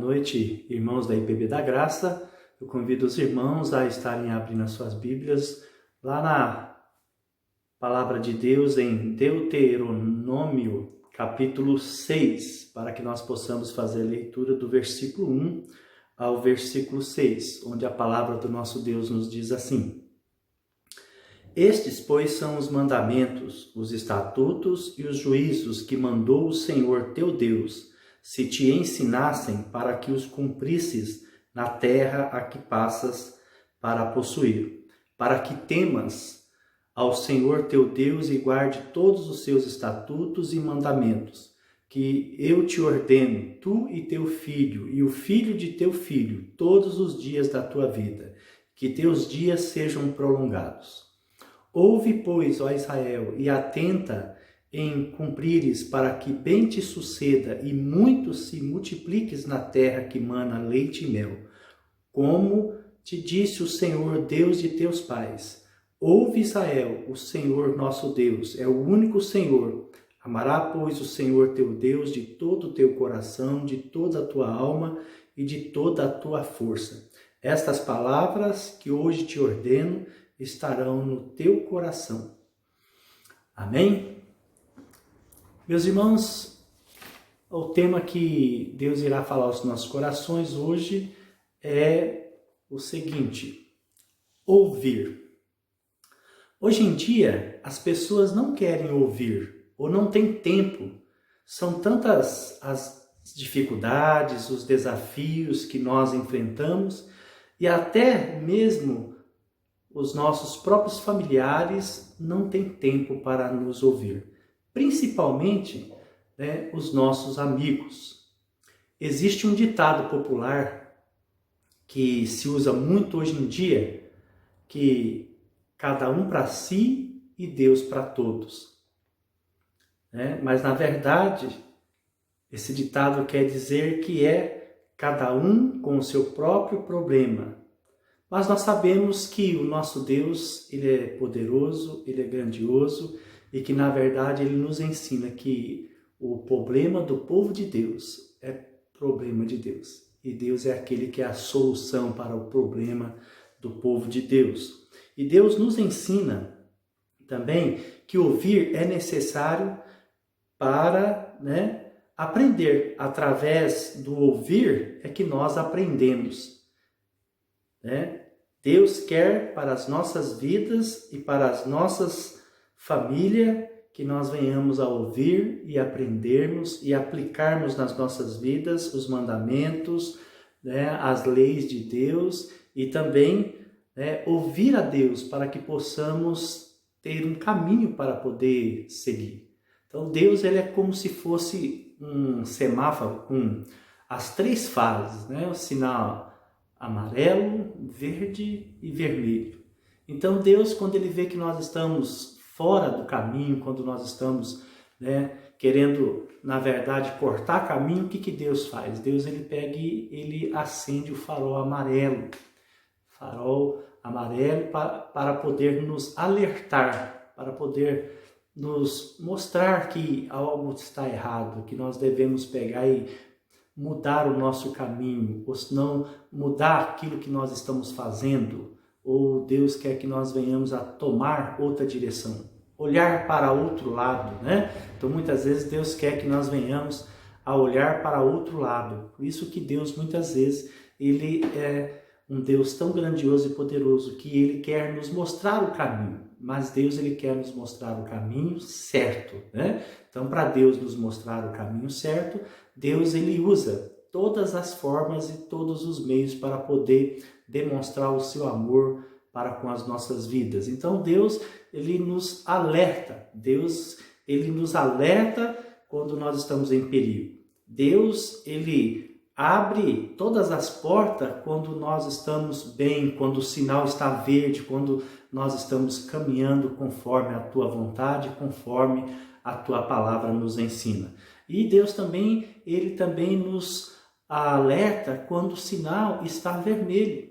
noite, irmãos da IPB da Graça. Eu convido os irmãos a estarem abrindo as suas Bíblias lá na Palavra de Deus em Deuteronômio, capítulo 6, para que nós possamos fazer a leitura do versículo 1 ao versículo 6, onde a palavra do nosso Deus nos diz assim: Estes, pois, são os mandamentos, os estatutos e os juízos que mandou o Senhor teu Deus, se te ensinassem para que os cumprisses na terra a que passas para possuir, para que temas ao Senhor teu Deus e guarde todos os seus estatutos e mandamentos, que eu te ordeno, tu e teu filho, e o filho de teu filho, todos os dias da tua vida, que teus dias sejam prolongados. Ouve, pois, ó Israel, e atenta em cumprires, para que bem te suceda e muito se multipliques na terra que mana leite e mel, como te disse o Senhor, Deus de teus pais. Ouve, Israel, o Senhor nosso Deus é o único Senhor. Amará, pois, o Senhor teu Deus de todo o teu coração, de toda a tua alma e de toda a tua força. Estas palavras que hoje te ordeno estarão no teu coração. Amém? Meus irmãos, o tema que Deus irá falar aos nossos corações hoje é o seguinte: ouvir. Hoje em dia, as pessoas não querem ouvir ou não têm tempo. São tantas as dificuldades, os desafios que nós enfrentamos e até mesmo os nossos próprios familiares não têm tempo para nos ouvir, principalmente, os nossos amigos. Existe um ditado popular que se usa muito hoje em dia, que cada um para si e Deus para todos. Mas na verdade, esse ditado quer dizer que é cada um com o seu próprio problema. Mas nós sabemos que o nosso Deus, Ele é poderoso, Ele é grandioso e que, na verdade, Ele nos ensina que o problema do povo de Deus é problema de Deus. E Deus é aquele que é a solução para o problema do povo de Deus. E Deus nos ensina também que ouvir é necessário para aprender. Através do ouvir é que nós aprendemos. Deus quer para as nossas vidas e para as nossas famílias que nós venhamos a ouvir e aprendermos e aplicarmos nas nossas vidas os mandamentos, as leis de Deus e também ouvir a Deus para que possamos ter um caminho para poder seguir. Então Deus, ele é como se fosse um semáforo com as três fases, o sinal amarelo, verde e vermelho. Então Deus, quando Ele vê que nós estamos fora do caminho, quando nós estamos querendo, na verdade, cortar caminho, o que Deus faz? Deus, Ele pega e Ele acende o farol amarelo. Farol amarelo para poder nos alertar, para poder nos mostrar que algo está errado, que nós devemos pegar e mudar o nosso caminho, ou se não mudar aquilo que nós estamos fazendo, ou Deus quer que nós venhamos a tomar outra direção, olhar para outro lado, Então muitas vezes Deus quer que nós venhamos a olhar para outro lado. Por isso que Deus muitas vezes, Ele é um Deus tão grandioso e poderoso que Ele quer nos mostrar o caminho, mas Deus, Ele quer nos mostrar o caminho certo, Então, para Deus nos mostrar o caminho certo, Deus, Ele usa todas as formas e todos os meios para poder demonstrar o seu amor para com as nossas vidas. Então, Deus, Ele nos alerta. Deus, Ele nos alerta quando nós estamos em perigo. Deus, Ele abre todas as portas quando nós estamos bem, quando o sinal está verde, quando nós estamos caminhando conforme a Tua vontade, conforme a Tua palavra nos ensina. E Deus também, Ele também nos alerta quando o sinal está vermelho.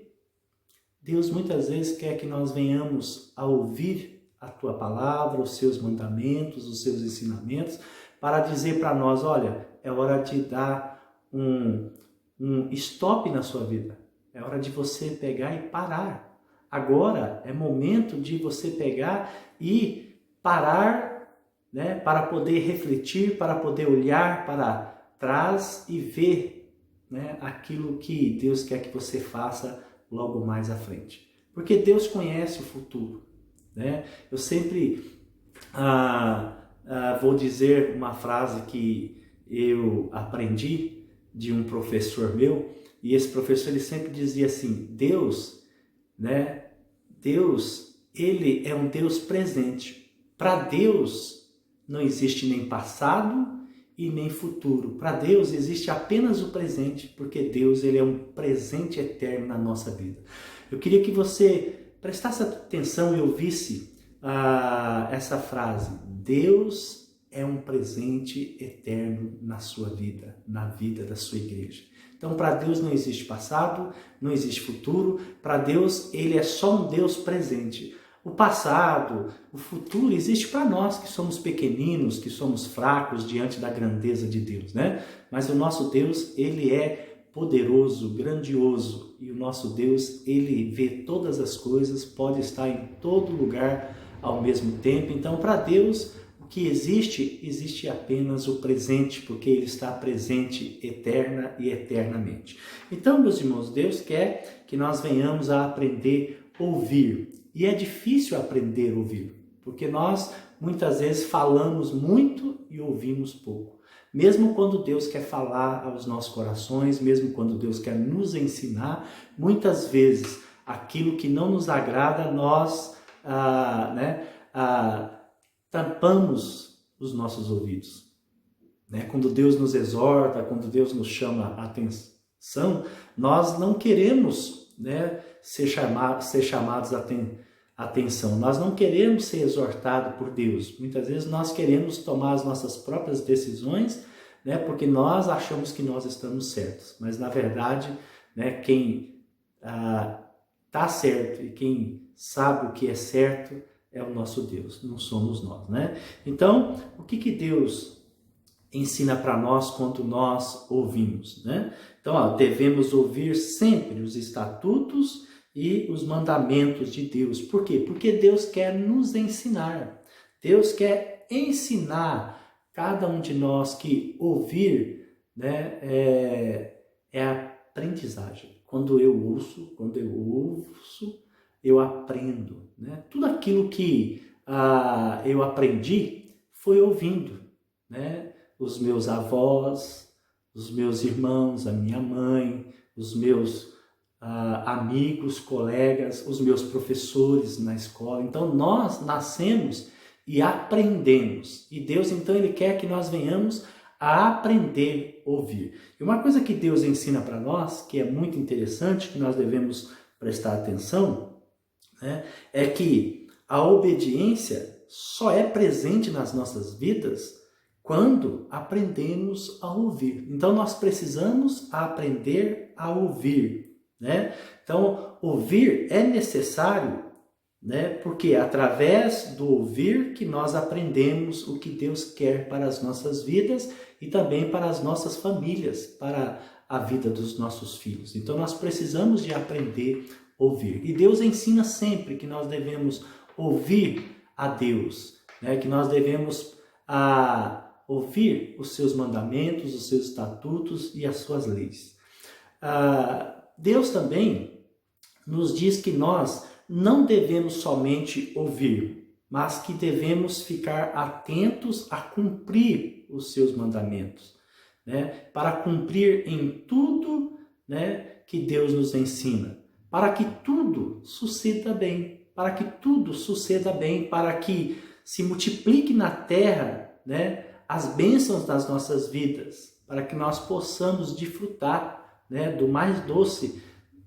Deus muitas vezes quer que nós venhamos a ouvir a Tua palavra, os Seus mandamentos, os Seus ensinamentos, para dizer para nós, olha, é hora de dar um um stop na sua vida. É hora de você pegar e parar. Agora é momento de você pegar e parar, né, para poder refletir, para poder olhar para trás e ver, né, aquilo que Deus quer que você faça logo mais à frente. Porque Deus conhece o futuro, né? Eu sempre vou dizer uma frase que eu aprendi de um professor meu, e esse professor ele sempre dizia assim: Deus, né? Deus, ele é um Deus presente. Para Deus não existe nem passado e nem futuro. Para Deus existe apenas o presente, porque Deus ele é um presente eterno na nossa vida. Eu queria que você prestasse atenção e ouvisse essa frase: Deus é um presente eterno na sua vida, na vida da sua igreja. Então, para Deus não existe passado, não existe futuro. Para Deus, ele é só um Deus presente. O passado, o futuro existe para nós que somos pequeninos, que somos fracos diante da grandeza de Deus, né? Mas o nosso Deus, ele é poderoso, grandioso. E o nosso Deus, ele vê todas as coisas, pode estar em todo lugar ao mesmo tempo. Então, para Deus, que existe apenas o presente, porque ele está presente eterna e eternamente. Então, meus irmãos, Deus quer que nós venhamos a aprender a ouvir. E é difícil aprender a ouvir, porque nós muitas vezes falamos muito e ouvimos pouco. Mesmo quando Deus quer falar aos nossos corações, mesmo quando Deus quer nos ensinar, muitas vezes aquilo que não nos agrada, nós tampamos os nossos ouvidos, né? Quando Deus nos exorta, quando Deus nos chama a atenção, nós não queremos, né, ser chamados a atenção, nós não queremos ser exortados por Deus. Muitas vezes nós queremos tomar as nossas próprias decisões, né, porque nós achamos que nós estamos certos, mas na verdade, né, quem está certo e quem sabe o que é certo é o nosso Deus, não somos nós, né? Então, o que Deus ensina para nós quando nós ouvimos, né? Então, devemos ouvir sempre os estatutos e os mandamentos de Deus. Por quê? Porque Deus quer nos ensinar. Deus quer ensinar cada um de nós que ouvir, né, é aprendizagem. Quando eu ouço, eu aprendo, né? Tudo aquilo que eu aprendi foi ouvindo, né? Os meus avós, os meus irmãos, a minha mãe, os meus amigos, colegas, os meus professores na escola. Então nós nascemos e aprendemos. E Deus então ele quer que nós venhamos a aprender a ouvir. E uma coisa que Deus ensina para nós, que é muito interessante, que nós devemos prestar atenção, né, é que a obediência só é presente nas nossas vidas quando aprendemos a ouvir. Então nós precisamos aprender a ouvir, né? Então ouvir é necessário, né? Porque é através do ouvir que nós aprendemos o que Deus quer para as nossas vidas e também para as nossas famílias, para a vida dos nossos filhos. Então nós precisamos de aprender a ouvir. E Deus ensina sempre que nós devemos ouvir a Deus, né? Que nós devemos ouvir os seus mandamentos, os seus estatutos e as suas leis. Deus também nos diz que nós não devemos somente ouvir, mas que devemos ficar atentos a cumprir os seus mandamentos, né? Para cumprir em tudo, né, que Deus nos ensina, para que tudo suceda bem, para que se multiplique na terra, né, as bênçãos das nossas vidas, para que nós possamos desfrutar, né, do mais doce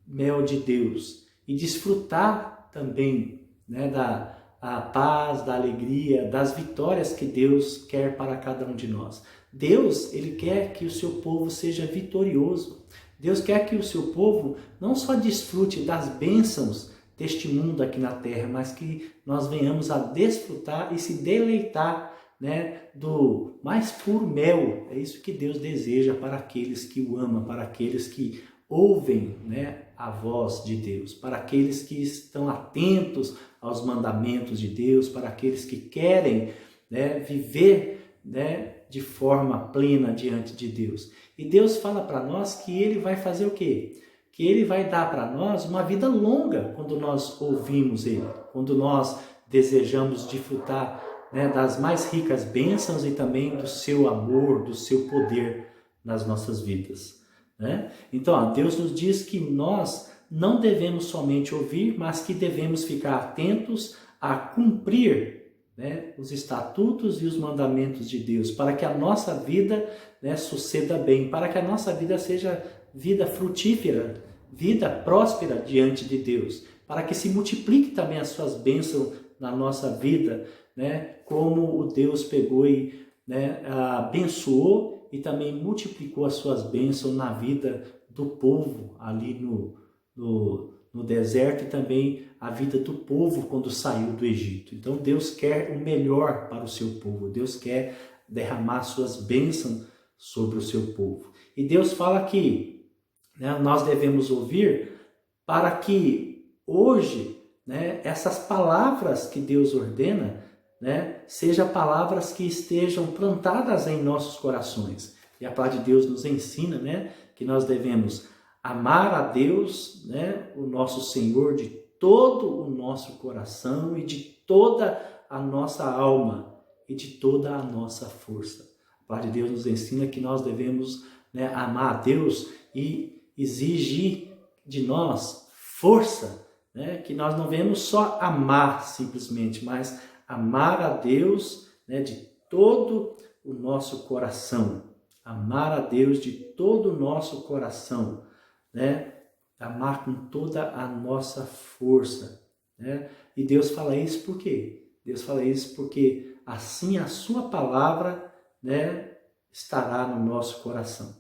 mel de Deus e desfrutar também, né, da paz, da alegria, das vitórias que Deus quer para cada um de nós. Deus, ele quer que o seu povo seja vitorioso. Deus quer que o seu povo não só desfrute das bênçãos deste mundo aqui na terra, mas que nós venhamos a desfrutar e se deleitar, né, do mais puro mel. É isso que Deus deseja para aqueles que o amam, para aqueles que ouvem, né, a voz de Deus, para aqueles que estão atentos aos mandamentos de Deus, para aqueles que querem, né, viver, né, de forma plena diante de Deus. E Deus fala para nós que Ele vai fazer o quê? Que Ele vai dar para nós uma vida longa quando nós ouvimos Ele, quando nós desejamos desfrutar, né, das mais ricas bênçãos e também do seu amor, do seu poder nas nossas vidas, né? Então, Deus nos diz que nós não devemos somente ouvir, mas que devemos ficar atentos a cumprir, né, os estatutos e os mandamentos de Deus, para que a nossa vida, né, suceda bem, para que a nossa vida seja vida frutífera, vida próspera diante de Deus, para que se multiplique também as suas bênçãos na nossa vida, né, como o Deus pegou e, né, abençoou e também multiplicou as suas bênçãos na vida do povo ali no deserto, e também a vida do povo quando saiu do Egito. Então Deus quer o melhor para o seu povo, Deus quer derramar suas bênçãos sobre o seu povo. E Deus fala que, né, nós devemos ouvir para que hoje, né, essas palavras que Deus ordena, né, sejam palavras que estejam plantadas em nossos corações. E a palavra de Deus nos ensina, né, que nós devemos amar a Deus, né, o nosso Senhor, de todo o nosso coração e de toda a nossa alma e de toda a nossa força. A palavra de Deus nos ensina que nós devemos, né, amar a Deus e exigir de nós força, né, que nós não devemos só amar simplesmente, mas amar a Deus, né, de todo o nosso coração. Amar a Deus de todo o nosso coração, né? Amar com toda a nossa força, né? E Deus fala isso por quê? Deus fala isso porque assim a sua palavra, né, estará no nosso coração.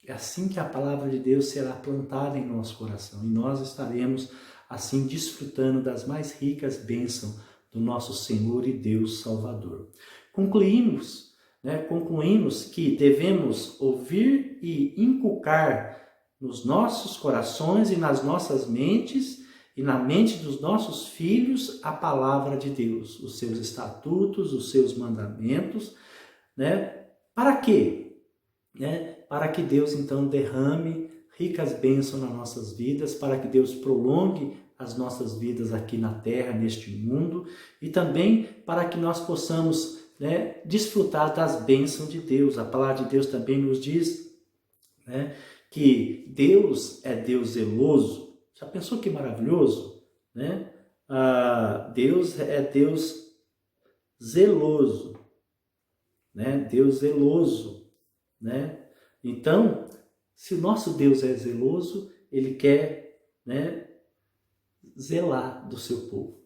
É assim que a palavra de Deus será plantada em nosso coração e nós estaremos assim desfrutando das mais ricas bênçãos do nosso Senhor e Deus Salvador. Concluímos que devemos ouvir e inculcar nos nossos corações e nas nossas mentes e na mente dos nossos filhos a palavra de Deus, os seus estatutos, os seus mandamentos, né? Para quê? Né? Para que Deus então derrame ricas bênçãos nas nossas vidas, para que Deus prolongue as nossas vidas aqui na terra, neste mundo, e também para que nós possamos, né, desfrutar das bênçãos de Deus. A palavra de Deus também nos diz, né, que Deus é Deus zeloso. Já pensou que maravilhoso? Né? Deus é Deus zeloso, né? Deus zeloso, né? Então, se o nosso Deus é zeloso, Ele quer, né, zelar do seu povo.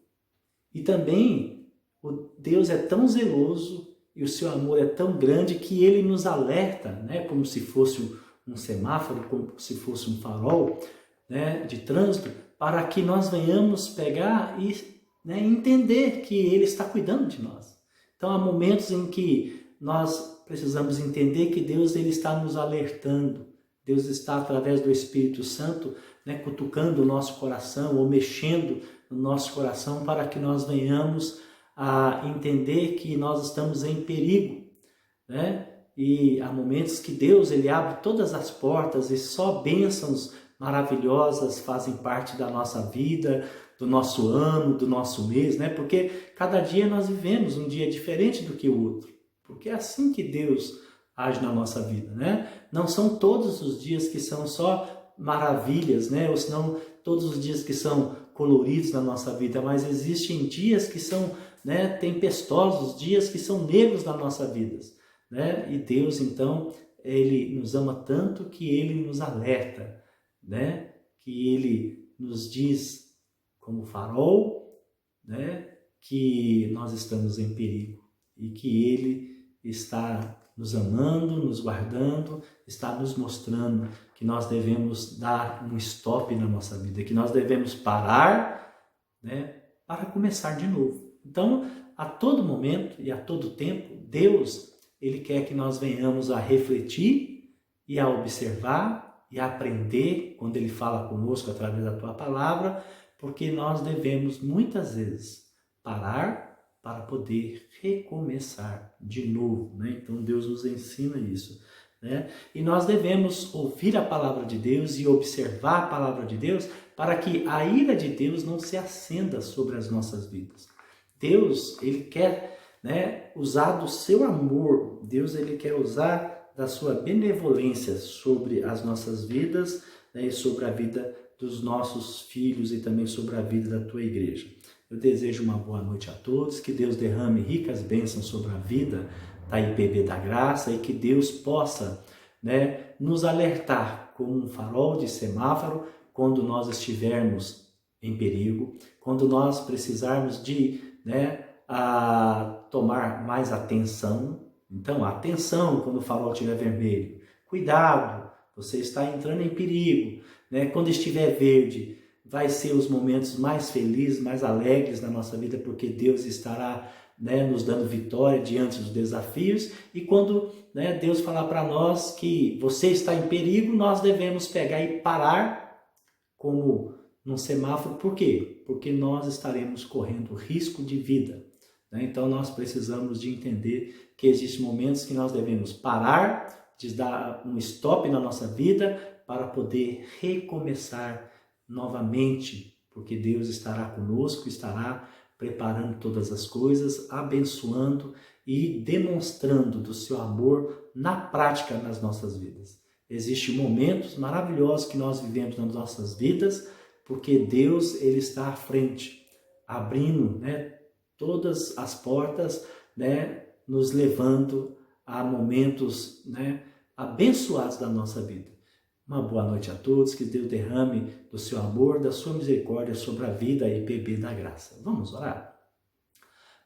E também, o Deus é tão zeloso e o seu amor é tão grande que Ele nos alerta, né, como se fosse um semáforo, como se fosse um farol, né, de trânsito, para que nós venhamos pegar e, né, entender que Ele está cuidando de nós. Então, há momentos em que nós precisamos entender que Deus, Ele está nos alertando. Deus está, através do Espírito Santo, né, cutucando o nosso coração ou mexendo no nosso coração para que nós venhamos a entender que nós estamos em perigo, né? E há momentos que Deus, Ele abre todas as portas e só bênçãos maravilhosas fazem parte da nossa vida, do nosso ano, do nosso mês, né? Porque cada dia nós vivemos um dia diferente do que o outro. Porque é assim que Deus age na nossa vida, né? Não são todos os dias que são só maravilhas, né? Ou senão todos os dias que são coloridos na nossa vida, mas existem dias que são, né, tempestosos, dias que são negros na nossa vida, né? E Deus, então, Ele nos ama tanto que Ele nos alerta, né? Que Ele nos diz como farol, né, que nós estamos em perigo e que Ele está nos amando, nos guardando, está nos mostrando que nós devemos dar um stop na nossa vida, que nós devemos parar, né, para começar de novo. Então, a todo momento e a todo tempo, Deus, Ele quer que nós venhamos a refletir e a observar e a aprender quando Ele fala conosco através da Tua Palavra, porque nós devemos muitas vezes parar para poder recomeçar de novo, né? Então Deus nos ensina isso, né? E nós devemos ouvir a palavra de Deus e observar a palavra de Deus para que a ira de Deus não se acenda sobre as nossas vidas. Deus, Ele quer, né, usar do seu amor, Deus, Ele quer usar da sua benevolência sobre as nossas vidas, né, e sobre a vida dos nossos filhos e também sobre a vida da tua igreja. Eu desejo uma boa noite a todos, que Deus derrame ricas bênçãos sobre a vida da IPB da Graça e que Deus possa, né, nos alertar como um farol de semáforo quando nós estivermos em perigo, quando nós precisarmos de, né, tomar mais atenção. Então, atenção quando o farol estiver vermelho. Cuidado, você está entrando em perigo, né? Quando estiver verde, vai ser os momentos mais felizes, mais alegres na nossa vida, porque Deus estará, né, nos dando vitória diante dos desafios. E quando, né, Deus falar para nós que você está em perigo, nós devemos pegar e parar como num semáforo. Por quê? Porque nós estaremos correndo risco de vida, né? Então nós precisamos de entender que existem momentos que nós devemos parar, de dar um stop na nossa vida para poder recomeçar novamente, porque Deus estará conosco, estará preparando todas as coisas, abençoando e demonstrando do seu amor na prática nas nossas vidas. Existem momentos maravilhosos que nós vivemos nas nossas vidas, porque Deus, Ele está à frente, abrindo, né, todas as portas, né, nos levando a momentos, né, abençoados da nossa vida. Uma boa noite a todos, que Deus derrame do seu amor, da sua misericórdia sobre a vida IPB da Graça. Vamos orar?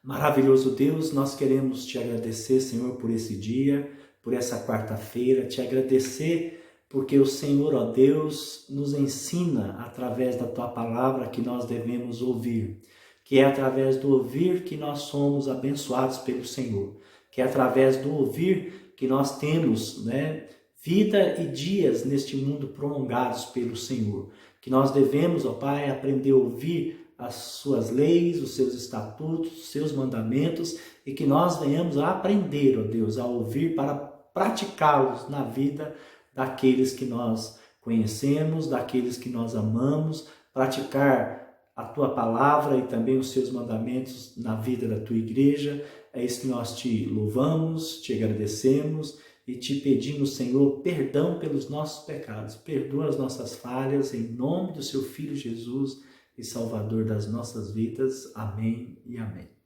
Maravilhoso Deus, nós queremos te agradecer, Senhor, por esse dia, por essa quarta-feira, te agradecer porque o Senhor, ó Deus, nos ensina através da tua palavra que nós devemos ouvir, que é através do ouvir que nós somos abençoados pelo Senhor, que é através do ouvir que nós temos, né, vida e dias neste mundo prolongados pelo Senhor, que nós devemos, ó Pai, aprender a ouvir as suas leis, os seus estatutos, os seus mandamentos, e que nós venhamos a aprender, ó Deus, a ouvir para praticá-los na vida daqueles que nós conhecemos, daqueles que nós amamos, praticar a tua palavra e também os seus mandamentos na vida da tua igreja. É isso que nós te louvamos, te agradecemos e te pedimos, Senhor, perdão pelos nossos pecados. Perdoa as nossas falhas, em nome do seu Filho Jesus e Salvador das nossas vidas. Amém e amém.